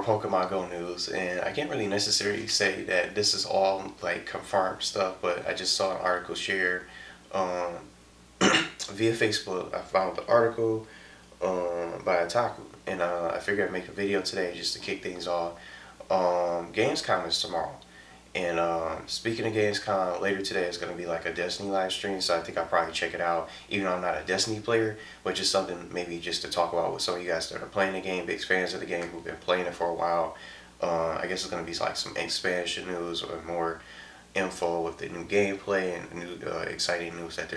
more Pokemon Go news, and I can't really necessarily say that this is all like confirmed stuff, but I just saw an article shared um, via Facebook. I found the article by Otaku, and I figured I'd make a video today just to kick things off. Gamescom is tomorrow, and speaking of Gamescom, later today is going to be like a Destiny live stream, so I think I'll probably check it out, even though I'm not a Destiny player, but just something maybe just to talk about with some of you guys that are playing the game, big fans of the game who've been playing it for a while. I guess it's going to be like some expansion news or more info with the new gameplay and new exciting news that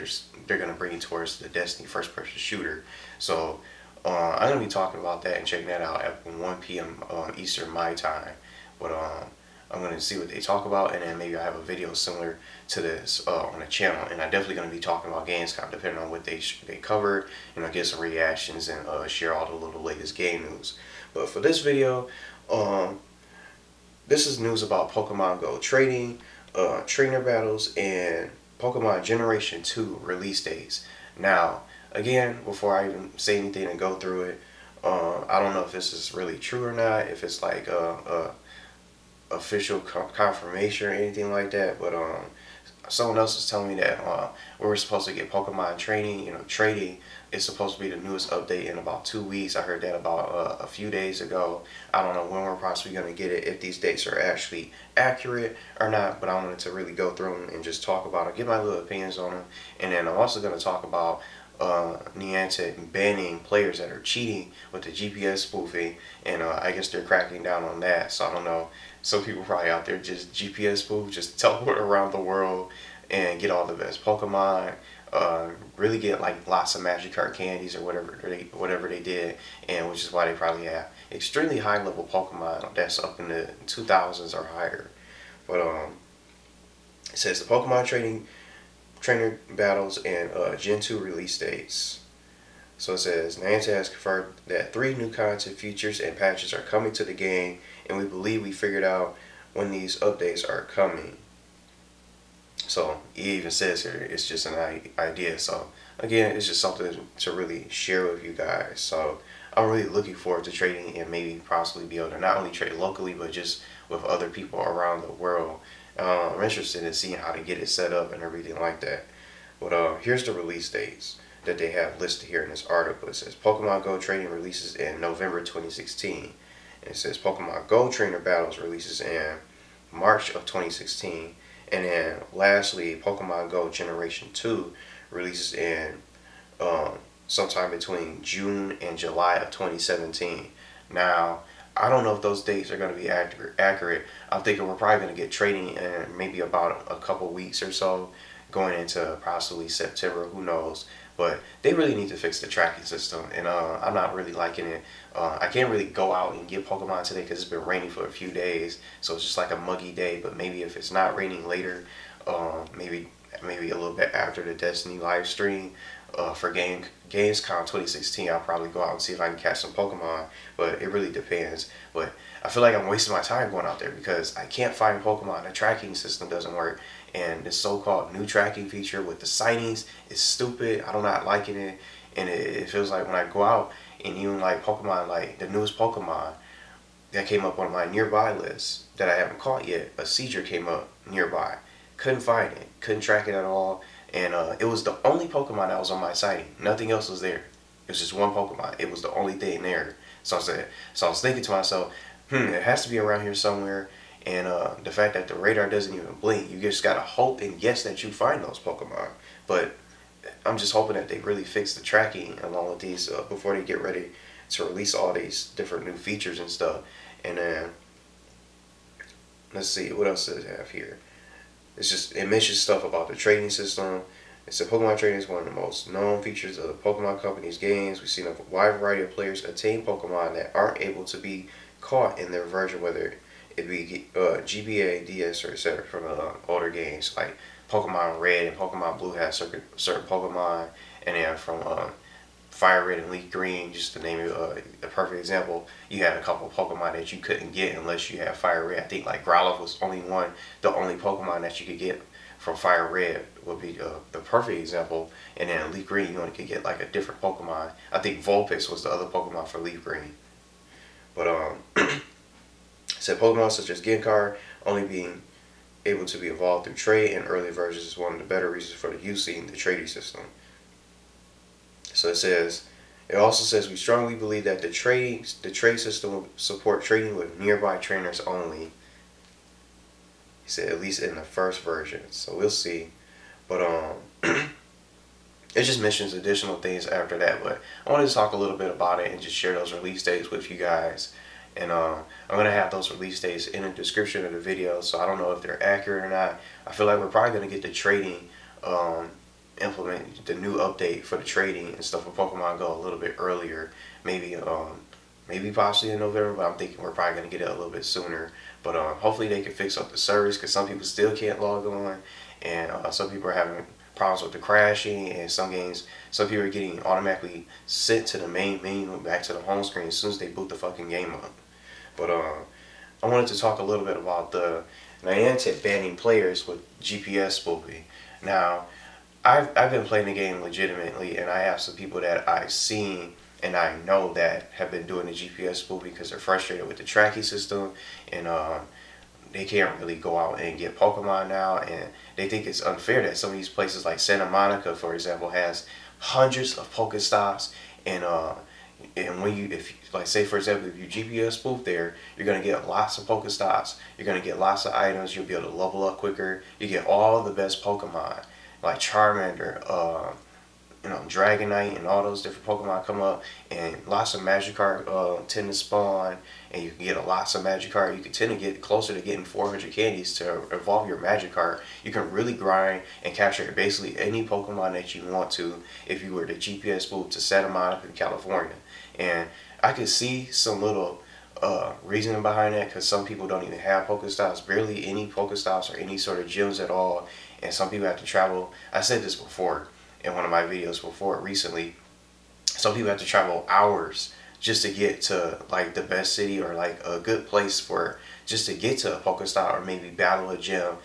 they're going to bring towards the Destiny first-person shooter. So I'm going to be talking about that and checking that out at 1 p.m. Eastern my time. But I'm going to see what they talk about, and then maybe I have a video similar to this on the channel. And I'm definitely going to be talking about Gamescom depending on what they cover, get some reactions and share all the little latest game news. But for this video, this is news about Pokemon Go trading, trainer battles, and Pokemon Generation 2 release dates. Now, again, before I even say anything and go through it, I don't know if this is really true or not, if it's like official confirmation or anything like that, but someone else is telling me that we're supposed to get Pokemon training, trading is supposed to be the newest update in about 2 weeks. I heard that about a few days ago. I don't know when we're possibly going to get it, if these dates are actually accurate or not, but I wanted to really go through them and just talk about it, give my little opinions on them. And then I'm also going to talk about Niantic banning players that are cheating with the GPS spoofing, and I guess they're cracking down on that. So I don't know, some people probably out there just GPS spoof, just teleport around the world and get all the best Pokemon, really get like lots of Magikarp candies or whatever they did, and which is why they probably have extremely high level Pokemon that's up in the 2000s or higher. But it says the Pokemon trainer battles and Gen 2 release dates. So it says Niantic has confirmed that 3 new content features and patches are coming to the game, and we believe we figured out when these updates are coming. So it even says here it's just an idea. So again, it's just something to really share with you guys. So I'm really looking forward to trading and maybe possibly be able to not only trade locally but just with other people around the world. I'm interested in seeing how to get it set up and everything like that. But here's the release dates that they have listed here in this article. It says Pokemon Go Trading releases in November 2016. And it says Pokemon Go Trainer Battles releases in March of 2016. And then lastly, Pokemon Go Generation 2 releases in sometime between June and July of 2017. Now, I don't know if those dates are going to be accurate. I'm thinking we're probably going to get trading in maybe about a couple weeks or so, going into possibly September, who knows. But they really need to fix the tracking system, and I'm not really liking it. I can't really go out and get Pokemon today because it's been raining for a few days, so it's just like a muggy day. But maybe if it's not raining later, maybe a little bit after the Destiny live stream for Gamescom 2016, I'll probably go out and see if I can catch some Pokemon. But it really depends. But I feel like I'm wasting my time going out there because I can't find Pokemon. The tracking system doesn't work. And this so-called new tracking feature with the sightings is stupid. I'm not liking it. And it feels like when I go out and even like Pokemon, like the newest Pokemon that came up on my nearby list that I haven't caught yet, a Seizure came up nearby. Couldn't find it. Couldn't track it at all. And it was the only Pokemon that was on my sighting. Nothing else was there. It was just one Pokemon. It was the only thing there. So I was thinking to myself, it has to be around here somewhere. And the fact that the radar doesn't even blink, you just gotta hope and guess that you find those Pokemon. But I'm just hoping that they really fix the tracking along with these before they get ready to release all these different new features and stuff. And then let's see, what else does it have here? It mentions stuff about the trading system. It said Pokemon trading is one of the most known features of the Pokemon Company's games. We've seen a wide variety of players attain Pokemon that aren't able to be caught in their version, whether it be GBA, DS, or etc. from older games like Pokemon Red and Pokemon Blue has certain Pokemon, and then from Fire Red and Leaf Green, just to name a perfect example, you had a couple of Pokemon that you couldn't get unless you had Fire Red. I think like Growlithe was the only Pokemon that you could get from Fire Red would be the perfect example, and then Leaf Green you only could get like a different Pokemon. I think Vulpix was the other Pokemon for Leaf Green. But said Pokemon such as Gengar only being able to be evolved through trade in early versions is one of the better reasons for the using the trading system. So it also says we strongly believe that the trade system will support trading with nearby trainers only. He said at least in the first version. So we'll see. But it just mentions additional things after that. But I wanted to talk a little bit about it and just share those release dates with you guys. And I'm going to have those release dates in the description of the video, so I don't know if they're accurate or not. I feel like we're probably going to get the trading, implement the new update for the trading and stuff for Pokemon Go a little bit earlier. Maybe possibly in November, but I'm thinking we're probably going to get it a little bit sooner. But hopefully they can fix up the service, because some people still can't log on, and some people are having problems with the crashing, and some people are getting automatically sent to the main menu, back to the home screen as soon as they boot the fucking game up. But I wanted to talk a little bit about the Niantic banning players with GPS spoofing. Now, I've been playing the game legitimately, and I have some people that I've seen and I know that have been doing the GPS spoofing because they're frustrated with the tracking system, and they can't really go out and get Pokemon now, and they think it's unfair that some of these places like Santa Monica, for example, has hundreds of Pokestops, and when like say for example, if you GPS spoof there, you're gonna get lots of Pokestops, you're gonna get lots of items, you'll be able to level up quicker, you get all the best Pokemon like Charmander, Dragonite, and all those different Pokemon come up, and lots of Magikarp tend to spawn, and you can get lots of Magikarp. You can tend to get closer to getting 400 candies to evolve your Magikarp. You can really grind and capture basically any Pokemon that you want to if you were to GPS spoof to Santa Monica, California. And I could see some little reasoning behind that, because some people don't even have Pokestops, barely any Pokestops or any sort of gyms at all, and some people have to travel. I said this before in one of my videos before recently, some people have to travel hours just to get to like the best city or like a good place for just to get to a Pokestop, or maybe battle a gym,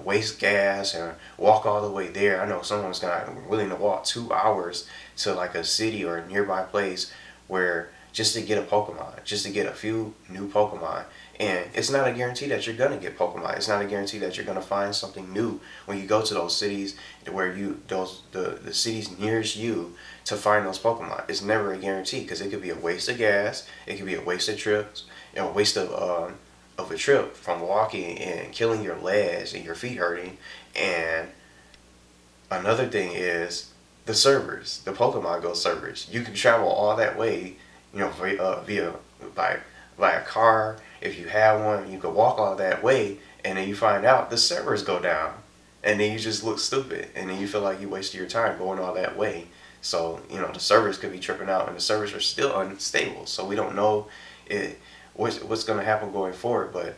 waste gas and walk all the way there. I know someone's willing to walk 2 hours to like a city or a nearby place where just to get a Pokemon, just to get a few new Pokemon. And it's not a guarantee that you're going to get Pokemon. It's not a guarantee that you're going to find something new when you go to those cities where the cities nearest you to find those Pokemon. It's never a guarantee, because it could be a waste of gas, it could be a waste of trips, waste of a trip from walking and killing your legs and your feet hurting. And another thing is the servers, the Pokemon Go servers. You can travel all that way, by a car. If you have one, you could walk all that way, and then you find out the servers go down, and then you just look stupid, and then you feel like you wasted your time going all that way. So the servers could be tripping out, and the servers are still unstable, so we don't know what's going to happen going forward. But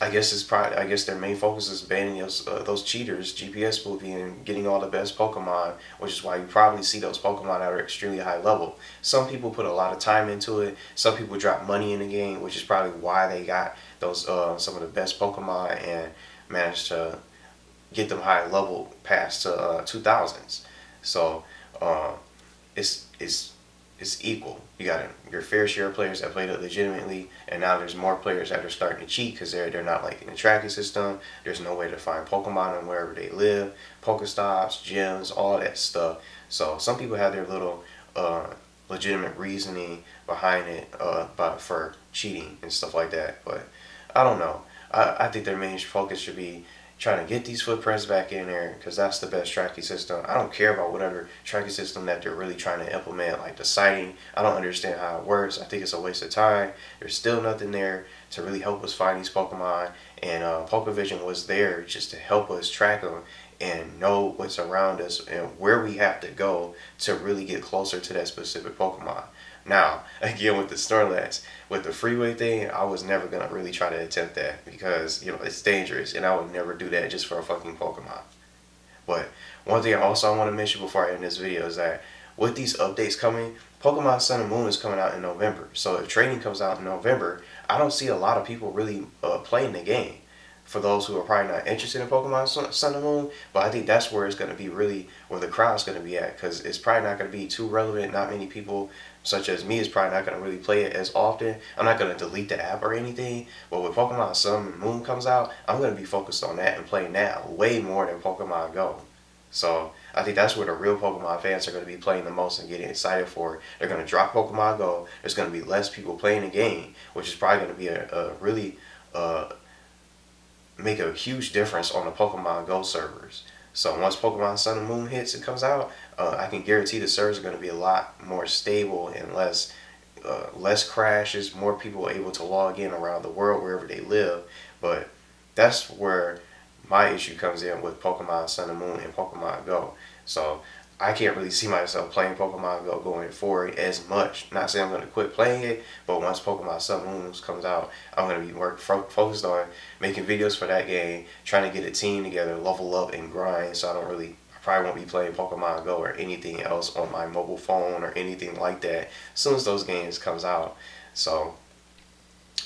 I guess their main focus is banning those cheaters, GPS spoofing, and getting all the best Pokemon, which is why you probably see those Pokemon that are extremely high level. Some people put a lot of time into it. Some people drop money in the game, which is probably why they got those some of the best Pokemon and managed to get them high level past 2000s. So it's equal. You got your fair share of players that played it legitimately, and now there's more players that are starting to cheat because they're not like in the tracking system. There's no way to find Pokemon on wherever they live, Pokestops, gyms, all that stuff. So some people have their little legitimate reasoning behind it for cheating and stuff like that. But I don't know. I think their main focus should be trying to get these footprints back in there, because that's the best tracking system. I don't care about whatever tracking system that they're really trying to implement, like the sighting. I don't understand how it works. I think it's a waste of time. There's still nothing there to really help us find these Pokemon, and PokeVision was there just to help us track them and know what's around us and where we have to go to really get closer to that specific Pokemon. Now, again, with the Snorlax, with the freeway thing, I was never going to really try to attempt that, because, it's dangerous, and I would never do that just for a fucking Pokemon. But one thing I want to mention before I end this video is that with these updates coming, Pokemon Sun and Moon is coming out in November. So if trading comes out in November, I don't see a lot of people really playing the game. for those who are probably not interested in Pokemon Sun and Moon. But I think that's where it's going to be really where the crowd's going to be at, because it's probably not going to be too relevant. Not many people, such as me, is probably not going to really play it as often. I'm not going to delete the app or anything. But when Pokemon Sun and Moon comes out, I'm going to be focused on that and playing that way more than Pokemon Go. So I think that's where the real Pokemon fans are going to be playing the most and getting excited for. They're going to drop Pokemon Go. There's going to be less people playing the game, which is probably going to be a really make a huge difference on the Pokemon Go servers. So once Pokemon Sun and Moon hits and comes out, I can guarantee the servers are going to be a lot more stable and less crashes, more people able to log in around the world wherever they live. But that's where my issue comes in with Pokemon Sun and Moon and Pokemon Go. So I can't really see myself playing Pokemon Go going forward as much. Not saying I'm going to quit playing it, but once Pokemon Sun and Moon comes out, I'm going to be focused on making videos for that game, trying to get a team together, level up, and grind. So I probably won't be playing Pokemon Go or anything else on my mobile phone or anything like that as soon as those games comes out. So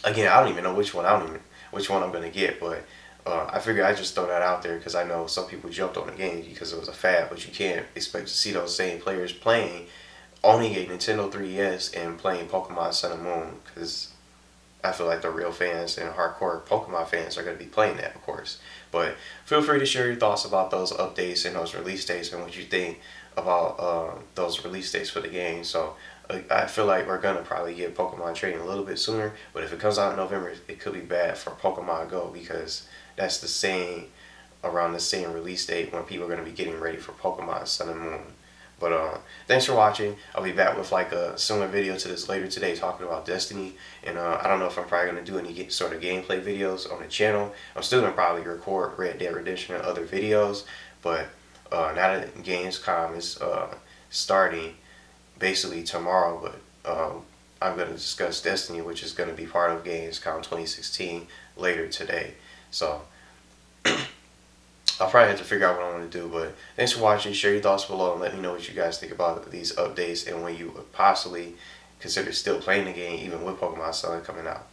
again, I don't even know which one I'm going to get, but I figured I'd just throw that out there because I know some people jumped on the game because it was a fad, but you can't expect to see those same players owning a Nintendo 3DS and playing Pokemon Sun and Moon, because I feel like the real fans and hardcore Pokemon fans are going to be playing that, of course. But feel free to share your thoughts about those updates and those release dates and what you think about those release dates for the game. So I feel like we're going to probably get Pokemon trading a little bit sooner, but if it comes out in November, it could be bad for Pokemon Go because that's around the same release date when people are going to be getting ready for Pokemon Sun and Moon. But thanks for watching. I'll be back with like a similar video to this later today talking about Destiny. And I don't know if I'm probably going to do any sort of gameplay videos on the channel. I'm still going to probably record Red Dead Redemption and other videos. But now that Gamescom is starting basically tomorrow, but I'm going to discuss Destiny, which is going to be part of Gamescom 2016 later today. So I'll probably have to figure out what I want to do, but thanks for watching. Share your thoughts below and let me know what you guys think about these updates and when you would possibly consider still playing the game even with Pokemon Sun coming out.